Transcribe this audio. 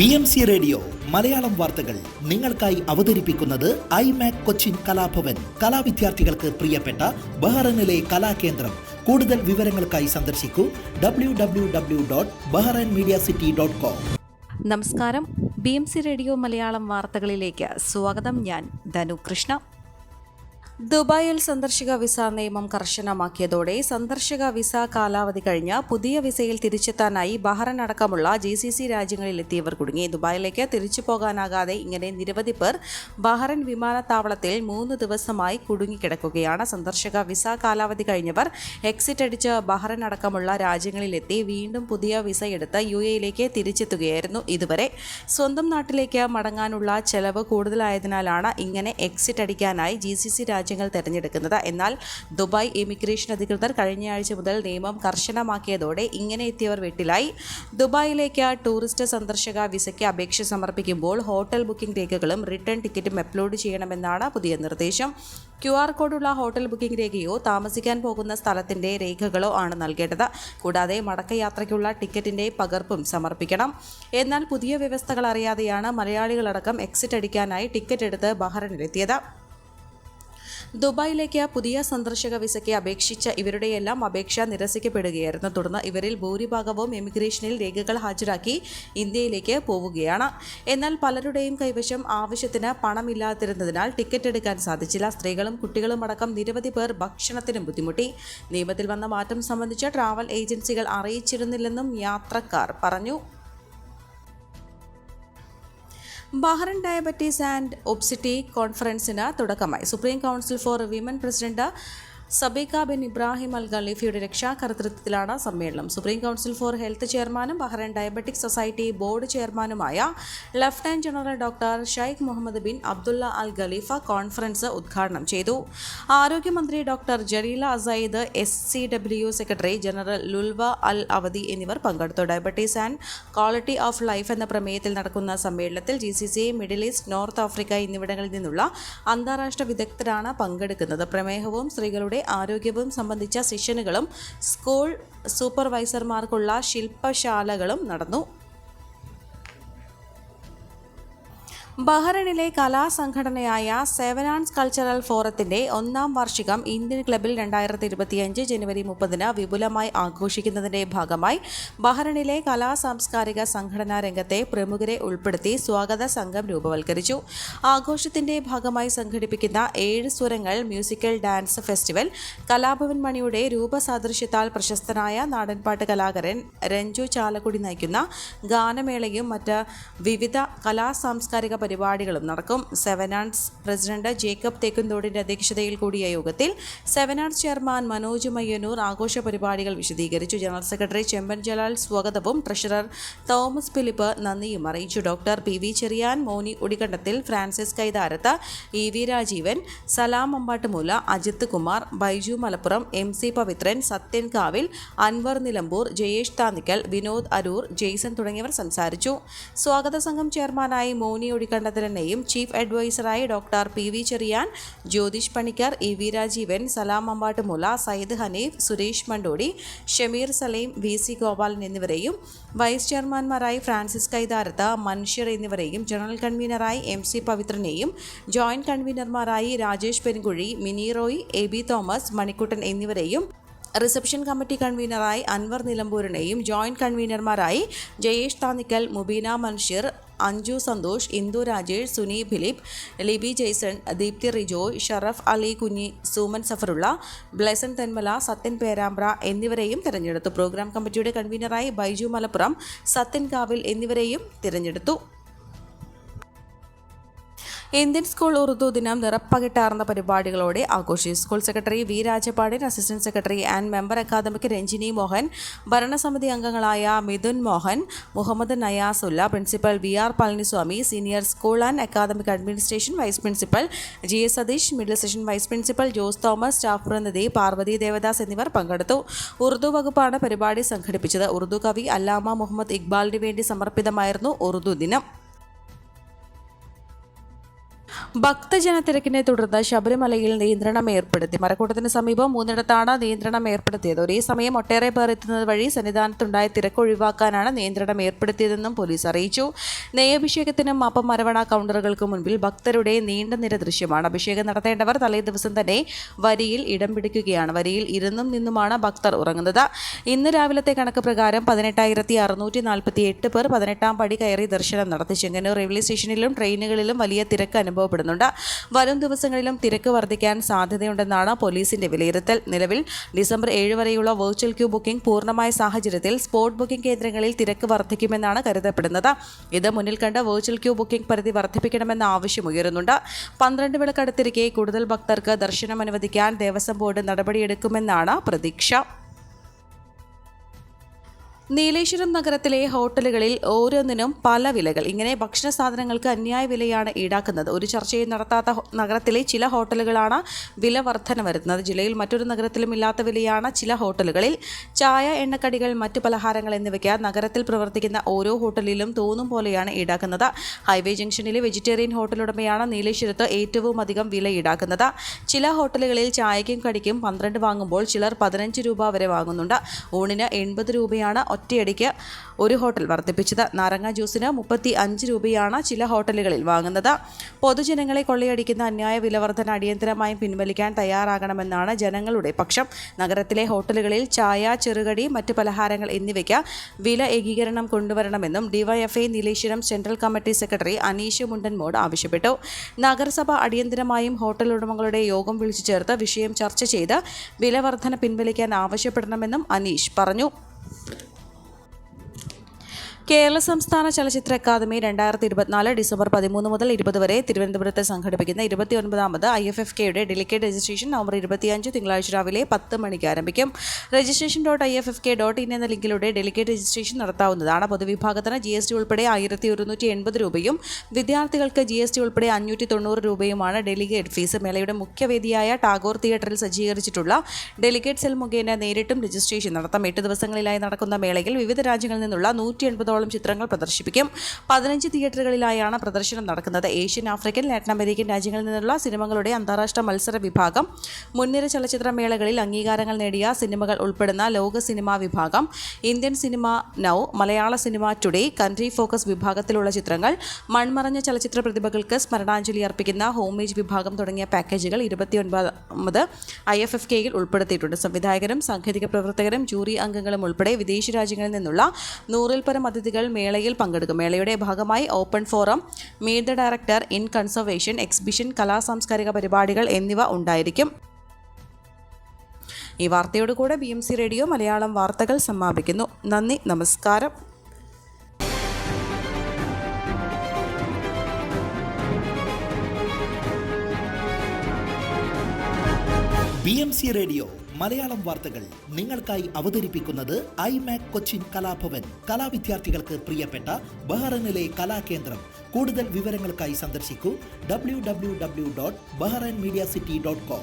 BMC radio Malayalam വാർത്തകൾ നിങ്ങൾക്കായി അവതരിപ്പിക്കുന്നത് ഐമാക് കൊച്ചിൻ കലാഭവൻ. കലാവിദ്യാർത്ഥികൾക്ക് പ്രിയപ്പെട്ട ബഹ്റൈനിലെ കലാകേന്ദ്രം. കൂടുതൽ വിവരങ്ങൾക്കായി സന്ദർശിക്കൂ www.bahrainmediacity.com. നമസ്കാരം. BMC റേഡിയോ മലയാളം വാർത്തകളിലേക്ക് സ്വാഗതം. ഞാൻ ധനു കൃഷ്ണ. ദുബായിൽ സന്ദർശക വിസ നിയമം കർശനമാക്കിയതോടെ സന്ദർശക വിസ കാലാവധി കഴിഞ്ഞ പുതിയ വിസയിൽ തിരിച്ചെത്താനായി ബഹ്റൈൻ അടക്കമുള്ള GCC രാജ്യങ്ങളിലെത്തിയവർ കുടുങ്ങി. ദുബായിലേക്ക് തിരിച്ചു പോകാനാകാതെ ഇങ്ങനെ നിരവധി പേർ ബഹ്റൈൻ വിമാനത്താവളത്തിൽ 3 ദിവസമായി കുടുങ്ങിക്കിടക്കുകയാണ്. സന്ദർശക വിസ കാലാവധി കഴിഞ്ഞവർ എക്സിറ്റ് അടിച്ച് ബഹ്റൈൻ അടക്കമുള്ള രാജ്യങ്ങളിലെത്തി വീണ്ടും പുതിയ വിസ എടുത്ത് UAE തിരിച്ചെത്തുകയായിരുന്നു. ഇതുവരെ സ്വന്തം നാട്ടിലേക്ക് മടങ്ങാനുള്ള ചെലവ് കൂടുതലായതിനാലാണ് ഇങ്ങനെ എക്സിറ്റ് അടിക്കാനായി GCC രാജ്യങ്ങൾ തെരഞ്ഞെടുക്കുന്നത്. എന്നാൽ ദുബായ് ഇമിഗ്രേഷൻ അധികൃതർ കഴിഞ്ഞയാഴ്ച മുതൽ നിയമം കർശനമാക്കിയതോടെ ഇങ്ങനെ എത്തിയവർ വെട്ടിലായി. ദുബായിലേക്ക് ടൂറിസ്റ്റ് സന്ദർശക വിസയ്ക്ക് അപേക്ഷ സമർപ്പിക്കുമ്പോൾ ഹോട്ടൽ ബുക്കിംഗ് രേഖകളും റിട്ടേൺ ടിക്കറ്റും അപ്ലോഡ് ചെയ്യണമെന്നാണ് പുതിയ നിർദ്ദേശം. QR കോഡുള്ള ഹോട്ടൽ ബുക്കിംഗ് രേഖയോ താമസിക്കാൻ പോകുന്ന സ്ഥലത്തിന്റെ രേഖകളോ ആണ് നൽകേണ്ടത്. കൂടാതെ മടക്കയാത്രയ്ക്കുള്ള ടിക്കറ്റിന്റെ പകർപ്പും സമർപ്പിക്കണം. എന്നാൽ പുതിയ വ്യവസ്ഥകൾ അറിയാതെയാണ് മലയാളികളടക്കം എക്സിറ്റ് അടിക്കാനായി ടിക്കറ്റ് എടുത്ത് ബഹ്റൈനിലെത്തിയത്. ദുബായിലേക്ക് പുതിയ സന്ദർശക വിസയ്ക്ക് അപേക്ഷിച്ച ഇവരുടെയെല്ലാം അപേക്ഷ നിരസിക്കപ്പെടുകയായിരുന്നു. തുടർന്ന് ഇവരിൽ ഭൂരിഭാഗവും ഇമിഗ്രേഷനിൽ രേഖകൾ ഹാജരാക്കി ഇന്ത്യയിലേക്ക് പോവുകയാണ്. എന്നാൽ പലരുടെയും കൈവശം ആവശ്യത്തിന് പണമില്ലാതിരുന്നതിനാൽ ടിക്കറ്റ് എടുക്കാൻ സാധിച്ചില്ല. സ്ത്രീകളും കുട്ടികളും അടക്കം നിരവധി പേർ ഭക്ഷണത്തിനും ബുദ്ധിമുട്ടി. നിയമത്തിൽ വന്ന മാറ്റം സംബന്ധിച്ച് ട്രാവൽ ഏജൻസികൾ അറിയിച്ചിരുന്നില്ലെന്നും യാത്രക്കാർ പറഞ്ഞു. ബഹ്റൈൻ ഡയബറ്റീസ് ആൻഡ് ഒബസിറ്റി കോൺഫറൻസിന് തുടക്കമായി. Supreme council for women president Sabika bin Ibrahim Al ഖലീഫയുടെ രക്ഷാകർതൃത്വത്തിലാണ് സമ്മേളനം. സുപ്രീം കൗൺസിൽ ഫോർ ഹെൽത്ത് ചെയർമാനും ബഹ്റൈൻ ഡയബറ്റിക് സൊസൈറ്റി ബോർഡ് ചെയർമാനുമായ lieutenant general doctor Shaikh Mohammed bin Abdulla Al Khalifa conference ഉദ്ഘാടനം ചെയ്തു. ആരോഗ്യമന്ത്രി doctor Jalila Alsayed, SCW secretary general Lulwa Al Awadhi എന്നിവർ പങ്കെടുത്തു. Diabetes and quality of life എന്ന പ്രമേയത്തിൽ നടക്കുന്ന സമ്മേളനത്തിൽ GCC, Middle East, North Africa എന്നിവിടങ്ങളിൽ നിന്നുള്ള അന്താരാഷ്ട്ര വിദഗ്ധരാണ് പങ്കെടുക്കുന്നത്. പ്രമേഹവും സ്ത്രീകളുടെ ആരോഗ്യവും സംബന്ധിച്ച സെഷനുകളും സ്കൂൾ സൂപ്പർവൈസർമാർക്കുള്ള ശില്പശാലകളും നടന്നു. ബഹ്റൈനിലെ കലാസംഘടനയായ സെവനാൻസ് കൾച്ചറൽ ഫോറത്തിന്റെ 1ാം വാർഷികം ഇന്ത്യൻ ക്ലബിൽ 2025 ജനുവരി 30 വിപുലമായി ആഘോഷിക്കുന്നതിന്റെ ഭാഗമായി ബഹ്റൈനിലെ കലാസാംസ്കാരിക സംഘടനാ രംഗത്തെ പ്രമുഖരെ ഉൾപ്പെടുത്തി സ്വാഗത സംഘം രൂപവൽക്കരിച്ചു. ആഘോഷത്തിന്റെ ഭാഗമായി സംഘടിപ്പിക്കുന്ന 7 സ്വരങ്ങൾ മ്യൂസിക്കൽ ഡാൻസ് ഫെസ്റ്റിവൽ കലാഭവൻ മണിയുടെ രൂപസാദൃശ്യത്താൽ പ്രശസ്തനായ നാടൻപാട്ട് കലാകാരൻ രഞ്ജു ചാലക്കുടി നയിക്കുന്ന ഗാനമേളയും മറ്റ് വിവിധ കലാസാംസ്കാരിക പരിപാടികളും നടക്കും. സെവനാൻസ് പ്രസിഡന്റ് ജേക്കബ് തേക്കുംതോടിന്റെ അധ്യക്ഷതയിൽ കൂടിയ യോഗത്തിൽ സെവനാൻസ് ചെയർമാൻ മനോജ് മയ്യന്നൂർ ആഘോഷ പരിപാടികൾ വിശദീകരിച്ചു. ജനറൽ സെക്രട്ടറി ചെമ്പൻ ജലാൽ സ്വാഗതവും ട്രഷറർ തോമസ് ഫിലിപ്പ് നന്ദിയും അറിയിച്ചു. Doctor PV Cheriyan, Moni Udikandathil, Francis Kaitharath, EV Rajeevan, Salam Ambattumoola, Ajith Kumar, Baiju Malappuram, MC Pavithran, Sathyan Kavil, Anwar Nilambur, Jayesh Thannikkal, Vinod Aroor, Jaison തുടങ്ങിയവർ സംസാരിച്ചു. സ്വാഗത സംഘം ചെയർമാനായി മോനി കണ്ടത്തിലെയും ചീഫ് അഡ്വൈസറായി doctor PV Cheriyan, Jyothish Panicker, EV Rajeevan, Salam Ambattumoola, Sayyid Haneef, Suresh Mandodi, Shameer Saleem, VC Gopalan എന്നിവരെയും വൈസ് ചെയർമാൻമാരായി ഫ്രാൻസിസ് കൈതാരത്ത്, മൻഷിർ എന്നിവരെയും ജനറൽ കൺവീനറായി MC പവിത്രനെയും ജോയിന്റ് കൺവീനർമാരായി രാജേഷ് പെരുങ്കുഴി, മിനി റോയ്, AB തോമസ്, മണിക്കുട്ടൻ എന്നിവരെയും റിസപ്ഷൻ കമ്മിറ്റി കൺവീനറായി അൻവർ നിലമ്പൂരിനെയും ജോയിന്റ് കൺവീനർമാരായി ജയേഷ് താന്നിക്കൽ, മുബീന മൻഷിർ, അഞ്ജു സന്തോഷ്, ഇന്ദു രാജേഷ്, സുനി ഫിലിപ്പ്, ലിബി ജെയ്സൺ, ദീപ്തി റിജോയ്, ഷറഫ് അലി കുഞ്ഞി, സുമൻ സഫറുള്ള, ബ്ലെസൻ തെന്മല, സത്യൻ പേരാമ്പ്ര എന്നിവരെയും തിരഞ്ഞെടുത്തു. പ്രോഗ്രാം കമ്മിറ്റിയുടെ കൺവീനറായി ബൈജു മലപ്പുറം, സത്യൻ കാവിൽ എന്നിവരെയും തിരഞ്ഞെടുത്തു. ഇന്ത്യൻ സ്കൂൾ ഉറുദു ദിനം നിറപ്പകിട്ടാർന്ന പരിപാടികളോടെ ആഘോഷിച്ചു. School secretary V Rajapadin, assistant secretary and member academic Ranjini Mohan, ഭരണസമിതി അംഗങ്ങളായ Mithun Mohan, Muhammad Nayasulla, principal VR Palaniswamy, senior school and academic administration vice principal GS Satheesh, middle section vice principal Jose Thomas, staff പ്രതിനിധി പാർവതി ദേവദാസ് എന്നിവർ പങ്കെടുത്തു. ഉറുദു വകുപ്പാണ് പരിപാടി സംഘടിപ്പിച്ചത്. ഉറുദു കവി അല്ലാമ മുഹമ്മദ് ഇക്ബാലിന് വേണ്ടി സമർപ്പിതമായിരുന്നു ഉറുദു ദിനം. ഭക്തജനത്തിരക്കിനെ തുടർന്ന് ശബരിമലയിൽ നിയന്ത്രണം ഏർപ്പെടുത്തി. മരക്കൂട്ടത്തിന് സമീപം 3 നിയന്ത്രണം ഏർപ്പെടുത്തിയത്. ഒരേ സമയം ഒട്ടേറെ പേർ എത്തുന്നത് വഴി സന്നിധാനത്തുണ്ടായ തിരക്ക് ഒഴിവാക്കാനാണ് നിയന്ത്രണം ഏർപ്പെടുത്തിയതെന്നും പോലീസ് അറിയിച്ചു. നെയ്യഭിഷേകത്തിനും മാപ്പമരവണ കൗണ്ടറുകൾക്ക് മുൻപിൽ ഭക്തരുടെ നീണ്ട നിര ദൃശ്യമാണ്. അഭിഷേകം നടത്തേണ്ടവർ തലേദിവസം തന്നെ വരിയിൽ ഇടം പിടിക്കുകയാണ്. വരിയിൽ ഇരുന്നും നിന്നുമാണ് ഭക്തർ ഉറങ്ങുന്നത്. ഇന്ന് രാവിലത്തെ കണക്ക് പ്രകാരം 18,648 പേർ 18-ാം പടി കയറി ദർശനം നടത്തി. ചെങ്ങന്നൂർ റെയിൽവേ സ്റ്റേഷനിലും ട്രെയിനുകളിലും വലിയ തിരക്ക് അനുഭവപ്പെടുന്നുണ്ട്. വരും ദിവസങ്ങളിലും തിരക്ക് വർദ്ധിക്കാൻ സാധ്യതയുണ്ടെന്നാണ് പോലീസിന്റെ വിലയിരുത്തൽ. നിലവിൽ ഡിസംബർ 7 വരെയുള്ള വെർച്വൽ ക്യൂ ബുക്കിംഗ് പൂർണ്ണമായ സാഹചര്യത്തിൽ സ്പോട്ട് ബുക്കിംഗ് കേന്ദ്രങ്ങളിൽ തിരക്ക് വർദ്ധിക്കുമെന്നാണ് കരുതപ്പെടുന്നത്. ഇത് മുന്നിൽ കണ്ട് വെർച്വൽ ക്യൂ ബുക്കിംഗ് പരിധി വർദ്ധിപ്പിക്കണമെന്ന ആവശ്യം ഉയരുന്നുണ്ട്. 12 വിളക്കടുത്തിരിക്കെ കൂടുതൽ ഭക്തർക്ക് ദർശനം അനുവദിക്കാൻ ദേവസ്വം ബോർഡ് നടപടിയെടുക്കുമെന്നാണ് പ്രതീക്ഷ. നീലേശ്വരം നഗരത്തിലെ ഹോട്ടലുകളിൽ ഓരോന്നിനും പല വിലകൾ. ഇങ്ങനെ ഭക്ഷണ സാധനങ്ങൾക്ക് അന്യായ വിലയാണ് ഈടാക്കുന്നത്. ഒരു ചർച്ചയും നടത്താത്ത നഗരത്തിലെ ചില ഹോട്ടലുകളാണ് വില വർധന വരുത്തുന്നത്. ജില്ലയിൽ മറ്റൊരു നഗരത്തിലും ഇല്ലാത്ത വിലയാണ് ചില ഹോട്ടലുകളിൽ. ചായ, എണ്ണക്കടികൾ, മറ്റു പലഹാരങ്ങൾ എന്നിവയ്ക്ക് നഗരത്തിൽ പ്രവർത്തിക്കുന്ന ഓരോ ഹോട്ടലിലും തോന്നും പോലെയാണ് ഈടാക്കുന്നത്. ഹൈവേ ജംഗ്ഷനിലെ വെജിറ്റേറിയൻ ഹോട്ടലുടമയാണ് നീലേശ്വരത്ത് ഏറ്റവും അധികം വില ഈടാക്കുന്നത്. ചില ഹോട്ടലുകളിൽ ചായയ്ക്കും കടിക്കും 12 വാങ്ങുമ്പോൾ ചിലർ 15 രൂപ വരെ വാങ്ങുന്നുണ്ട്. ഊണിന് 80 രൂപയാണ് ഒറ്റയടിക്ക് ഒരു ഹോട്ടൽ വർദ്ധിപ്പിച്ചത്. നാരങ്ങ ജ്യൂസിന് 35 രൂപയാണ് ചില ഹോട്ടലുകളിൽ വാങ്ങുന്നത്. പൊതുജനങ്ങളെ കൊള്ളയടിക്കുന്ന അന്യായ വിലവർധന അടിയന്തരമായും പിൻവലിക്കാൻ തയ്യാറാകണമെന്നാണ് ജനങ്ങളുടെ പക്ഷം. നഗരത്തിലെ ഹോട്ടലുകളിൽ ചായ, ചെറുകടി, മറ്റു പലഹാരങ്ങൾ എന്നിവയ്ക്ക് വില ഏകീകരണം കൊണ്ടുവരണമെന്നും DYFI Nileshwaram central committee secretary Aneesh Mundanmod ആവശ്യപ്പെട്ടു. നഗരസഭ അടിയന്തരമായും ഹോട്ടൽ ഉടമകളുടെ യോഗം വിളിച്ചു ചേർത്ത് വിഷയം ചർച്ച ചെയ്ത് വിലവർധന പിൻവലിക്കാൻ ആവശ്യപ്പെടണമെന്നും അനീഷ് പറഞ്ഞു. കേരള സംസ്ഥാന ചലച്ചിത്ര അക്കാദമി 2024 ഡിസംബർ 13 മുതൽ 20 വരെ തിരുവനന്തപുരത്ത് സംഘടിപ്പിക്കുന്ന 29ാമത് IFFKയുടെ ഡെലിഗേറ്റ് രജിസ്ട്രേഷൻ നവംബർ 25 തിങ്കളാഴ്ച രാവിലെ 10 മണിക്ക് ആരംഭിക്കും. registration.iffk.in എന്ന ലിങ്കിലൂടെ ഡെലിഗേറ്റ് രജിസ്ട്രേഷൻ നടത്താവുന്നതാണ്. പൊതുവിഭാഗത്തിന് GST ഉൾപ്പെടെ 1180 രൂപയും വിദ്യാർത്ഥികൾക്ക് GST ഉൾപ്പെടെ 590 രൂപയുമാണ് ഡെലിഗേറ്റ് ഫീസ്. മേളയുടെ മുഖ്യവേദിയായ ടാഗോർ തിയേറ്ററിൽ സജ്ജീകരിച്ചിട്ടുള്ള ഡെലിഗേറ്റ് സെൽ മുഖേന നേരിട്ടും രജിസ്ട്രേഷൻ നടത്താം. 8 ദിവസങ്ങളിലായി നടക്കുന്ന മേളയിൽ വിവിധ രാജ്യങ്ങളിൽ നിന്നുള്ള 180 ചിത്രങ്ങൾ പ്രദർശിപ്പിക്കും. 15 തിയേറ്ററുകളിലായാണ് പ്രദർശനം നടക്കുന്നത്. ഏഷ്യൻ, ആഫ്രിക്കൻ, ലാറ്റിൻ അമേരിക്കൻ രാജ്യങ്ങളിൽ നിന്നുള്ള സിനിമകളുടെ അന്താരാഷ്ട്ര മത്സര വിഭാഗം, മുൻനിര ചലച്ചിത്ര മേളകളിൽ അംഗീകാരങ്ങൾ നേടിയ സിനിമകൾ ഉൾപ്പെടുന്ന ലോക സിനിമാ വിഭാഗം, ഇന്ത്യൻ സിനിമ നൗ, മലയാള സിനിമ ടുഡേ, കൺട്രി ഫോക്കസ് വിഭാഗത്തിലുള്ള ചിത്രങ്ങൾ, മൺമറഞ്ഞ ചലച്ചിത്ര പ്രതിഭകൾക്ക് സ്മരണാഞ്ജലി അർപ്പിക്കുന്ന ഹോമേജ് വിഭാഗം തുടങ്ങിയ പാക്കേജുകൾ 29ാമത് IFFKയിൽ ഉൾപ്പെടുത്തിയിട്ടുണ്ട്. സംവിധായകരും സാങ്കേതിക പ്രവർത്തകരും ജൂറി അംഗങ്ങളും ഉൾപ്പെടെ വിദേശ രാജ്യങ്ങളിൽ നിന്നുള്ള 100-ൽ പരം അതിഥികൾ മേളയിൽ പങ്കെടുക്കും. മേളയുടെ ഭാഗമായി open forum, meet the director in conservation, exhibition, കലാസാംസ്കാരിക പരിപാടികൾ എന്നിവ ഉണ്ടായിരിക്കും. ഈ വാർത്തയോടുകൂടെ BMC റേഡിയോ മലയാളം വാർത്തകൾ സമാപിക്കുന്നു. നന്ദി, നമസ്കാരം. BMC റേഡിയോ മലയാളം വാർത്തകൾ നിങ്ങൾക്കായി അവതരിപ്പിക്കുന്നത് ഐമാക് കൊച്ചിൻ കലാഭവൻ. കലാവിദ്യാർത്ഥികൾക്ക് പ്രിയപ്പെട്ട ബഹ്റൈനിലെ കലാകേന്ദ്രം. കൂടുതൽ വിവരങ്ങൾക്കായി സന്ദർശിക്കൂ www.bahrainmediacity.com.